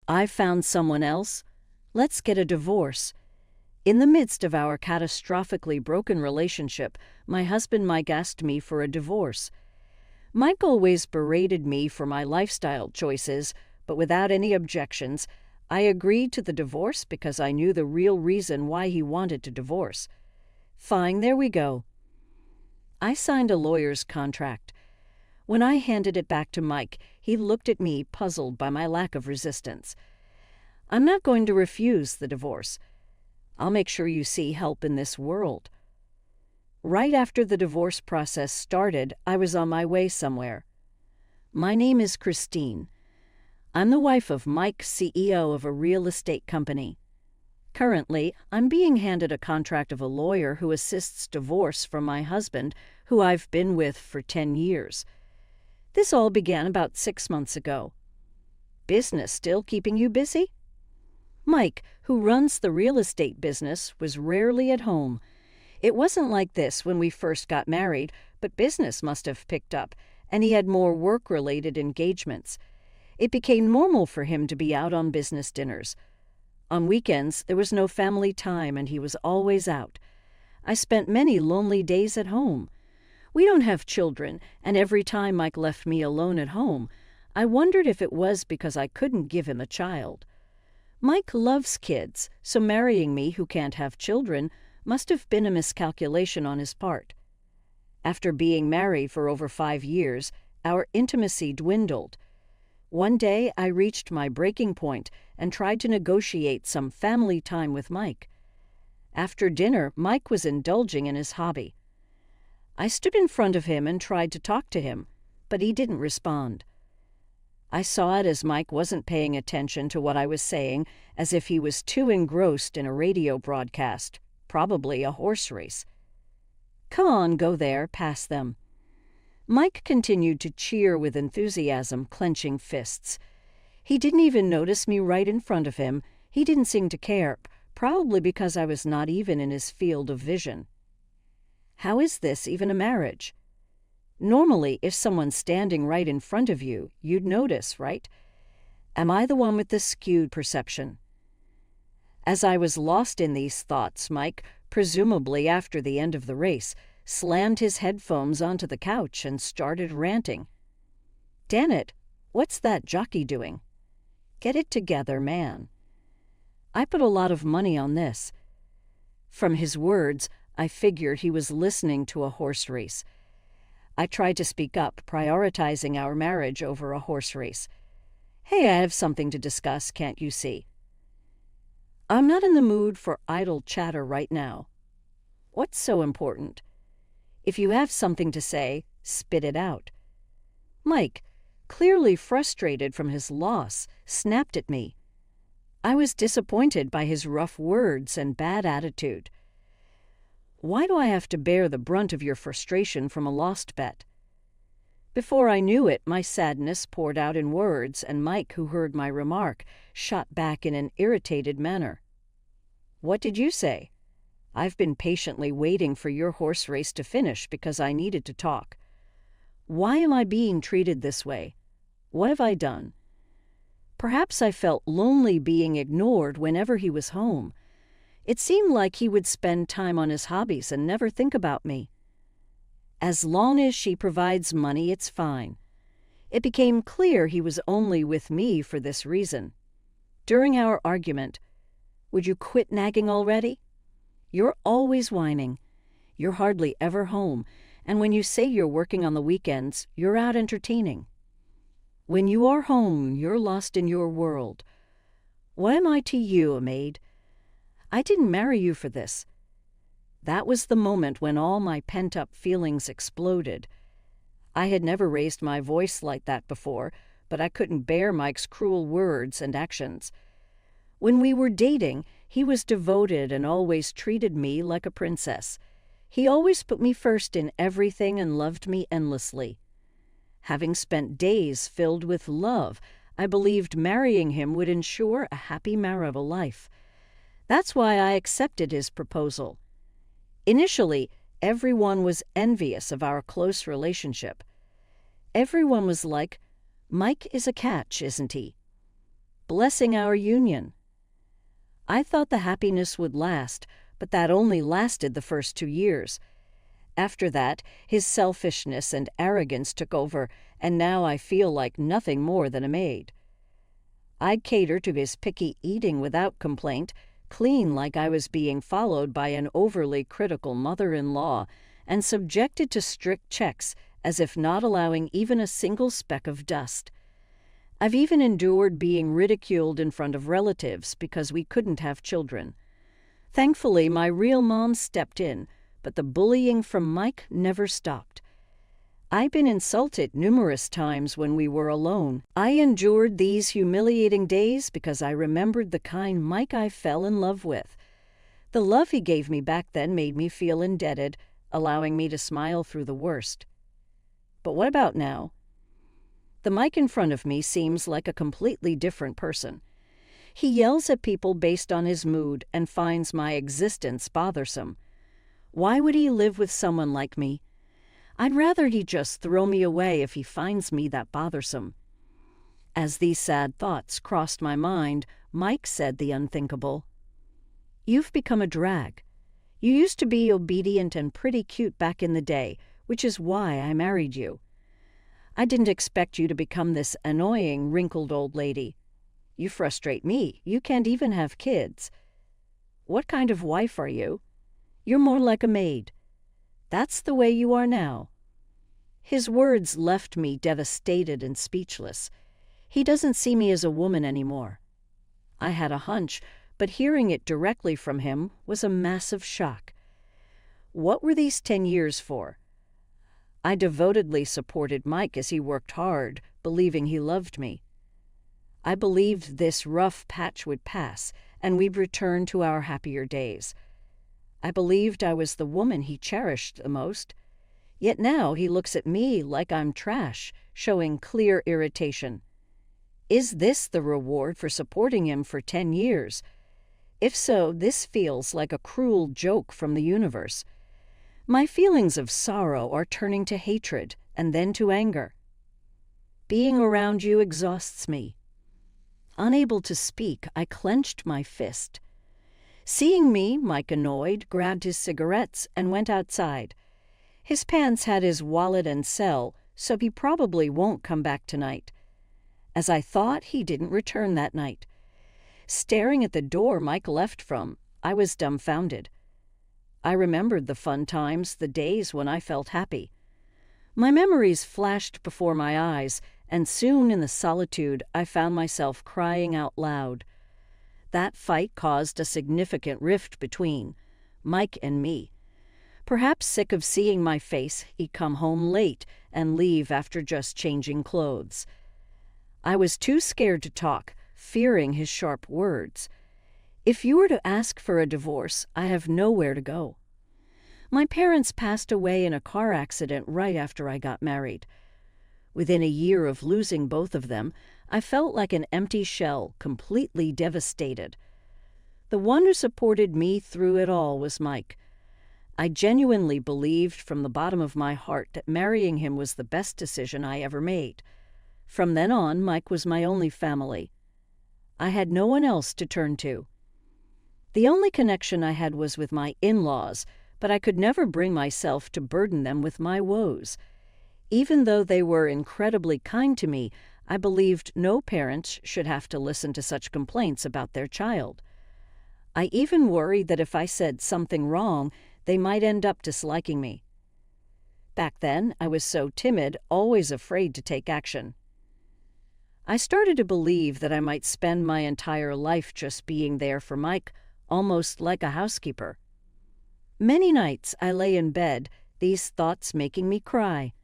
I found someone else. Let's get a divorce. In the midst of our catastrophically broken relationship, my husband Mike asked me for a divorce. Mike always berated me for my lifestyle choices, but without any objections, I agreed to the divorce because I knew the real reason why he wanted to divorce. Fine, there we go. I signed a lawyer's contract. When I handed it back to Mike, he looked at me, puzzled by my lack of resistance. I'm not going to refuse the divorce. I'll make sure you see help in this world. Right after the divorce process started, I was on my way somewhere. My name is Christine. I'm the wife of Mike, CEO of a real estate company. Currently, I'm being handed a contract of a lawyer who assists divorce from my husband, who I've been with for 10 years. This all began about 6 months ago. Business still keeping you busy? Mike, who runs the real estate business, was rarely at home. It wasn't like this when we first got married, but business must have picked up, and he had more work-related engagements. It became normal for him to be out on business dinners. On weekends, there was no family time, and he was always out. I spent many lonely days at home. We don't have children, and every time Mike left me alone at home, I wondered if it was because I couldn't give him a child. Mike loves kids, so marrying me, who can't have children, must have been a miscalculation on his part. After being married for over 5 years, our intimacy dwindled. One day, I reached my breaking point and tried to negotiate some family time with Mike. After dinner, Mike was indulging in his hobby. I stood in front of him and tried to talk to him, but he didn't respond. I saw it as Mike wasn't paying attention to what I was saying, as if he was too engrossed in a radio broadcast, probably a horse race. Come on, go there, pass them. Mike continued to cheer with enthusiasm, clenching fists. He didn't even notice me right in front of him. He didn't seem to care, probably because I was not even in his field of vision. How is this even a marriage? Normally, if someone's standing right in front of you, you'd notice, right? Am I the one with the skewed perception? As I was lost in these thoughts, Mike, presumably after the end of the race, slammed his headphones onto the couch and started ranting. "Dan it, what's that jockey doing? Get it together, man. I put a lot of money on this." From his words, I figured he was listening to a horse race. I tried to speak up, prioritizing our marriage over a horse race. "Hey, I have something to discuss, can't you see?" "I'm not in the mood for idle chatter right now." "What's so important?" "If you have something to say, spit it out." Mike, clearly frustrated from his loss, snapped at me. I was disappointed by his rough words and bad attitude. "Why do I have to bear the brunt of your frustration from a lost bet?" Before I knew it, my sadness poured out in words, and Mike, who heard my remark, shot back in an irritated manner. "What did you say? I've been patiently waiting for your horse race to finish because I needed to talk. Why am I being treated this way? What have I done?" Perhaps I felt lonely being ignored whenever he was home. It seemed like he would spend time on his hobbies and never think about me. As long as she provides money, it's fine. It became clear he was only with me for this reason. During our argument, "Would you quit nagging already? You're always whining. You're hardly ever home, and when you say you're working on the weekends, you're out entertaining. When you are home, you're lost in your world. What am I to you, a maid? I didn't marry you for this." That was the moment when all my pent-up feelings exploded. I had never raised my voice like that before, but I couldn't bear Mike's cruel words and actions. When we were dating, he was devoted and always treated me like a princess. He always put me first in everything and loved me endlessly. Having spent days filled with love, I believed marrying him would ensure a happy marital life. That's why I accepted his proposal. Initially, everyone was envious of our close relationship. Everyone was like, "Mike is a catch, isn't he?" blessing our union. I thought the happiness would last, but that only lasted the first 2 years. After that, his selfishness and arrogance took over, and now I feel like nothing more than a maid. I'd cater to his picky eating without complaint, clean like I was being followed by an overly critical mother-in-law, and subjected to strict checks as if not allowing even a single speck of dust. I've even endured being ridiculed in front of relatives because we couldn't have children. Thankfully, my real mom stepped in, but the bullying from Mike never stopped. I've been insulted numerous times when we were alone. I endured these humiliating days because I remembered the kind Mike I fell in love with. The love he gave me back then made me feel indebted, allowing me to smile through the worst. But what about now? The Mike in front of me seems like a completely different person. He yells at people based on his mood and finds my existence bothersome. Why would he live with someone like me? I'd rather he just throw me away if he finds me that bothersome. As these sad thoughts crossed my mind, Mike said the unthinkable. You've become a drag. You used to be obedient and pretty cute back in the day, which is why I married you. I didn't expect you to become this annoying, wrinkled old lady. You frustrate me. You can't even have kids. What kind of wife are you? You're more like a maid. That's the way you are now. His words left me devastated and speechless. He doesn't see me as a woman anymore. I had a hunch, but hearing it directly from him was a massive shock. What were these 10 years for? I devotedly supported Mike as he worked hard, believing he loved me. I believed this rough patch would pass, and we'd return to our happier days. I believed I was the woman he cherished the most. Yet now he looks at me like I'm trash, showing clear irritation. Is this the reward for supporting him for 10 years? If so, this feels like a cruel joke from the universe. My feelings of sorrow are turning to hatred and then to anger. Being around you exhausts me. Unable to speak, I clenched my fist. Seeing me, Mike, annoyed, grabbed his cigarettes and went outside. His pants had his wallet and cell, so he probably won't come back tonight. As I thought, he didn't return that night. Staring at the door Mike left from, I was dumbfounded. I remembered the fun times, the days when I felt happy. My memories flashed before my eyes, and soon in the solitude I found myself crying out loud. That fight caused a significant rift between Mike and me. Perhaps sick of seeing my face, he'd come home late and leave after just changing clothes. I was too scared to talk, fearing his sharp words. If you were to ask for a divorce, I have nowhere to go. My parents passed away in a car accident right after I got married. Within a year of losing both of them, I felt like an empty shell, completely devastated. The one who supported me through it all was Mike. I genuinely believed from the bottom of my heart that marrying him was the best decision I ever made. From then on, Mike was my only family. I had no one else to turn to. The only connection I had was with my in-laws, but I could never bring myself to burden them with my woes. Even though they were incredibly kind to me, I believed no parents should have to listen to such complaints about their child. I even worried that if I said something wrong, they might end up disliking me. Back then, I was so timid, always afraid to take action. I started to believe that I might spend my entire life just being there for Mike, almost like a housekeeper. Many nights I lay in bed, these thoughts making me cry.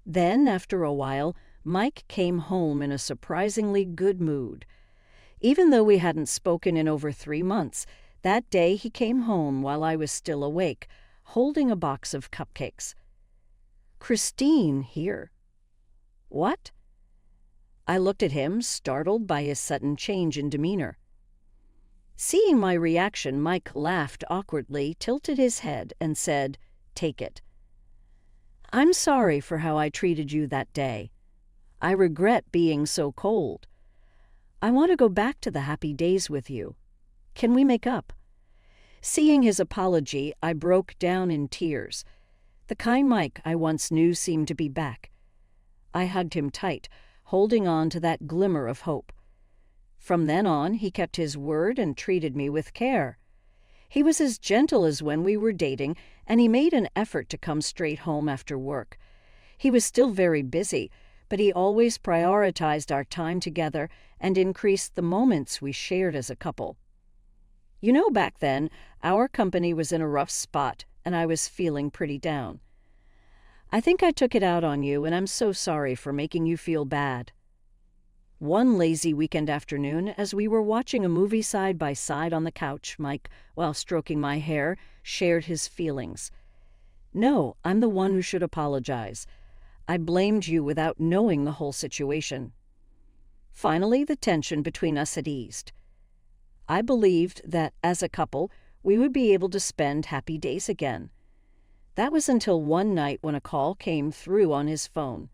Then, after a while, Mike came home in a surprisingly good mood. Even though we hadn't spoken in over 3 months, that day he came home while I was still awake, holding a box of cupcakes. Christine here. What? I looked at him, startled by his sudden change in demeanor. Seeing my reaction, Mike laughed awkwardly, tilted his head, and said, "Take it. I'm sorry for how I treated you that day. I regret being so cold. I want to go back to the happy days with you. Can we make up?" Seeing his apology, I broke down in tears. The kind Mike I once knew seemed to be back. I hugged him tight, holding on to that glimmer of hope. From then on, he kept his word and treated me with care. He was as gentle as when we were dating, and he made an effort to come straight home after work. He was still very busy, but he always prioritized our time together and increased the moments we shared as a couple. Back then, our company was in a rough spot, and I was feeling pretty down. I think I took it out on you, and I'm so sorry for making you feel bad. One lazy weekend afternoon, as we were watching a movie side by side on the couch, Mike, while stroking my hair, shared his feelings. "No, I'm the one who should apologize. I blamed you without knowing the whole situation." Finally, the tension between us had eased. I believed that, as a couple, we would be able to spend happy days again. That was until one night when a call came through on his phone.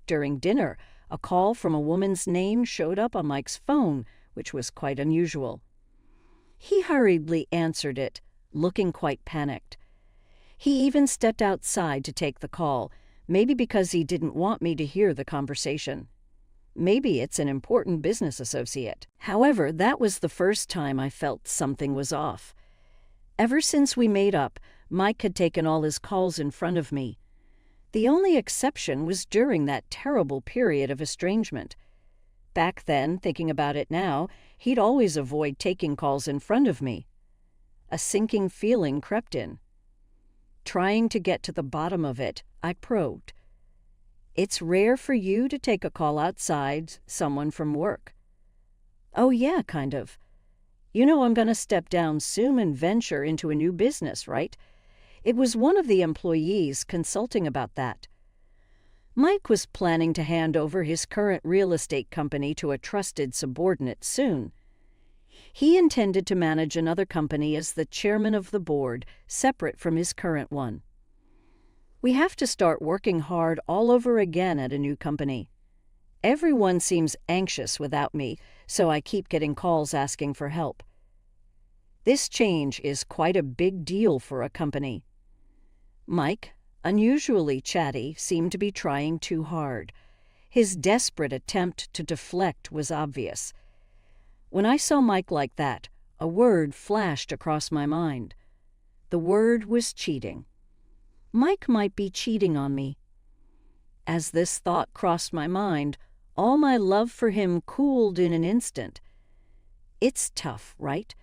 During dinner, a call from a woman's name showed up on Mike's phone, which was quite unusual. He hurriedly answered it, looking quite panicked. He even stepped outside to take the call, maybe because he didn't want me to hear the conversation. Maybe it's an important business associate. However, that was the first time I felt something was off. Ever since we made up, Mike had taken all his calls in front of me. The only exception was during that terrible period of estrangement. Back then, thinking about it now, he'd always avoid taking calls in front of me. A sinking feeling crept in. Trying to get to the bottom of it, I probed. "It's rare for you to take a call outside someone from work." "Oh yeah, kind of. I'm going to step down soon and venture into a new business, right?" It was one of the employees consulting about that. Mike was planning to hand over his current real estate company to a trusted subordinate soon. He intended to manage another company as the chairman of the board, separate from his current one. "We have to start working hard all over again at a new company. Everyone seems anxious without me, so I keep getting calls asking for help. This change is quite a big deal for a company." Mike, unusually chatty, seemed to be trying too hard. His desperate attempt to deflect was obvious. When I saw Mike like that, a word flashed across my mind. The word was cheating. Mike might be cheating on me. As this thought crossed my mind, all my love for him cooled in an instant. It's tough, right?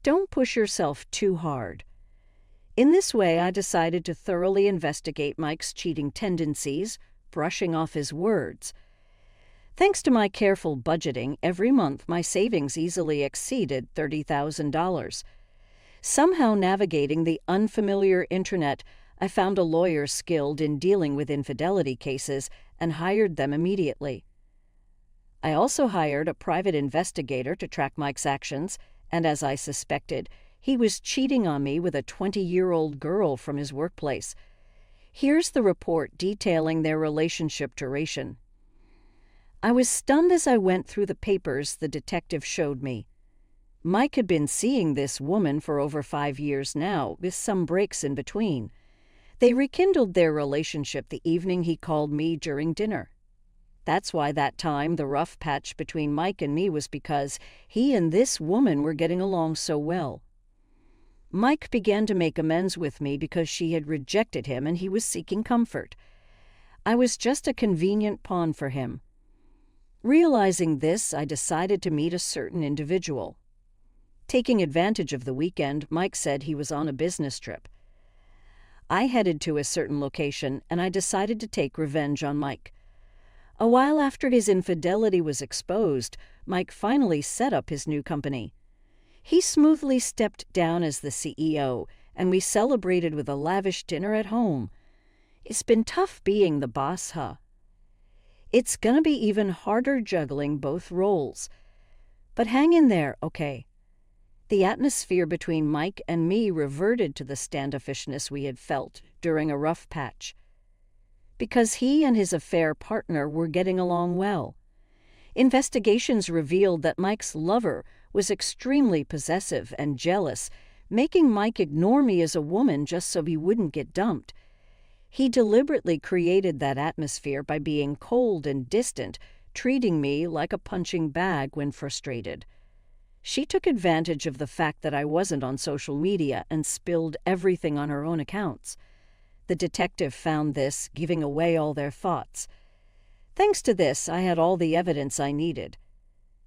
Don't push yourself too hard. In this way, I decided to thoroughly investigate Mike's cheating tendencies, brushing off his words. Thanks to my careful budgeting, every month my savings easily exceeded $30,000. Somehow navigating the unfamiliar internet, I found a lawyer skilled in dealing with infidelity cases and hired them immediately. I also hired a private investigator to track Mike's actions, and as I suspected, he was cheating on me with a 20-year-old girl from his workplace. Here's the report detailing their relationship duration. I was stunned as I went through the papers the detective showed me. Mike had been seeing this woman for over 5 years now, with some breaks in between. They rekindled their relationship the evening he called me during dinner. That's why that time the rough patch between Mike and me was because he and this woman were getting along so well. Mike began to make amends with me because she had rejected him and he was seeking comfort. I was just a convenient pawn for him. Realizing this, I decided to meet a certain individual. Taking advantage of the weekend, Mike said he was on a business trip. I headed to a certain location and I decided to take revenge on Mike. A while after his infidelity was exposed, Mike finally set up his new company. He smoothly stepped down as the CEO, and we celebrated with a lavish dinner at home. It's been tough being the boss, huh? It's gonna be even harder juggling both roles. But hang in there, okay? The atmosphere between Mike and me reverted to the standoffishness we had felt during a rough patch. Because he and his affair partner were getting along well. Investigations revealed that Mike's lover was extremely possessive and jealous, making Mike ignore me as a woman just so he wouldn't get dumped. He deliberately created that atmosphere by being cold and distant, treating me like a punching bag when frustrated. She took advantage of the fact that I wasn't on social media and spilled everything on her own accounts. The detective found this, giving away all their thoughts. Thanks to this, I had all the evidence I needed.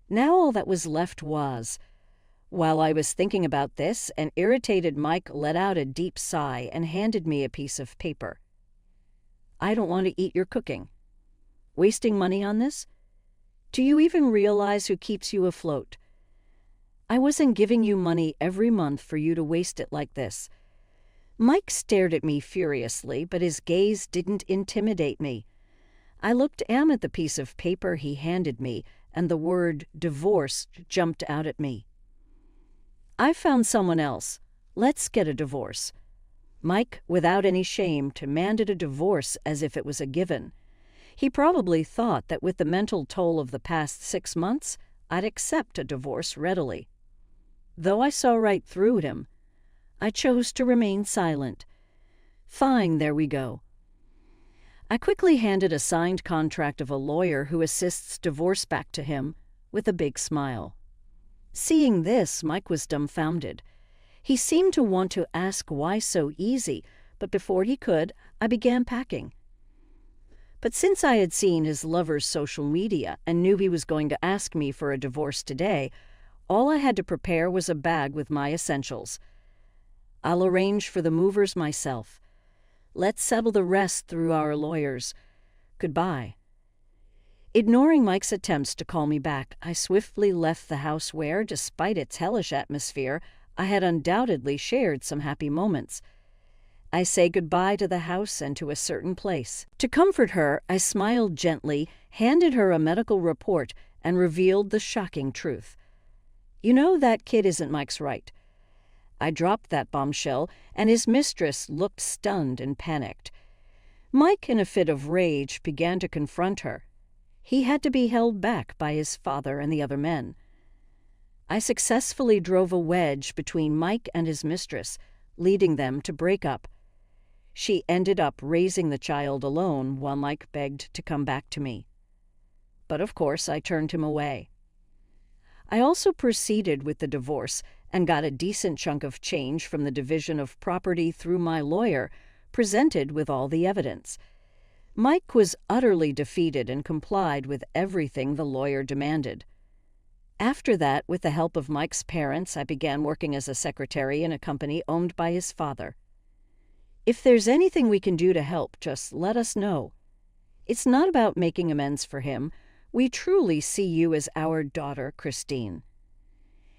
Now all that was left was... While I was thinking about this, an irritated Mike let out a deep sigh and handed me a piece of paper. I don't want to eat your cooking. Wasting money on this? Do you even realize who keeps you afloat? I wasn't giving you money every month for you to waste it like this. Mike stared at me furiously, but his gaze didn't intimidate me. I looked at the piece of paper he handed me, and the word divorce jumped out at me. I found someone else. Let's get a divorce. Mike, without any shame, demanded a divorce as if it was a given. He probably thought that with the mental toll of the past 6 months, I'd accept a divorce readily. Though I saw right through him, I chose to remain silent. Fine, there we go. I quickly handed a signed contract of a lawyer who assists divorce back to him, with a big smile. Seeing this, Mike was dumbfounded. He seemed to want to ask why so easy, but before he could, I began packing. But since I had seen his lover's social media and knew he was going to ask me for a divorce today, all I had to prepare was a bag with my essentials. I'll arrange for the movers myself. Let's settle the rest through our lawyers. Goodbye. Ignoring Mike's attempts to call me back, I swiftly left the house where, despite its hellish atmosphere, I had undoubtedly shared some happy moments. I say goodbye to the house and to a certain place. To comfort her, I smiled gently, handed her a medical report, and revealed the shocking truth. You know, that kid isn't Mike's right. I dropped that bombshell, and his mistress looked stunned and panicked. Mike, in a fit of rage, began to confront her. He had to be held back by his father and the other men. I successfully drove a wedge between Mike and his mistress, leading them to break up. She ended up raising the child alone while Mike begged to come back to me. But of course, I turned him away. I also proceeded with the divorce and got a decent chunk of change from the division of property through my lawyer, presented with all the evidence. Mike was utterly defeated and complied with everything the lawyer demanded. After that, with the help of Mike's parents, I began working as a secretary in a company owned by his father. If there's anything we can do to help, just let us know. It's not about making amends for him. We truly see you as our daughter, Christine.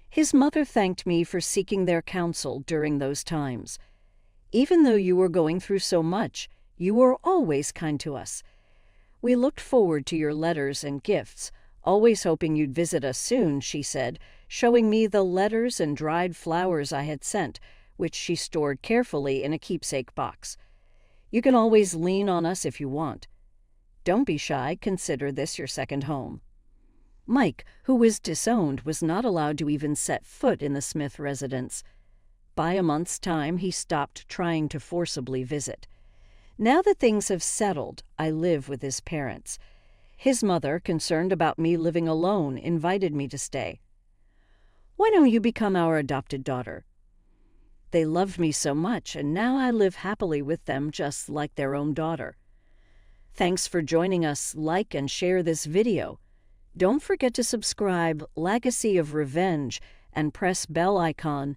His mother thanked me for seeking their counsel during those times. Even though you were going through so much, you were always kind to us. We looked forward to your letters and gifts, always hoping you'd visit us soon, she said, showing me the letters and dried flowers I had sent, which she stored carefully in a keepsake box. You can always lean on us if you want. Don't be shy, consider this your second home. Mike, who was disowned, was not allowed to even set foot in the Smith residence. By a month's time, he stopped trying to forcibly visit. Now that things have settled, I live with his parents. His mother, concerned about me living alone, invited me to stay. Why don't you become our adopted daughter? They loved me so much, and now I live happily with them just like their own daughter. Thanks for joining us. Like and share this video. Don't forget to subscribe, Legacy of Revenge, and press bell icon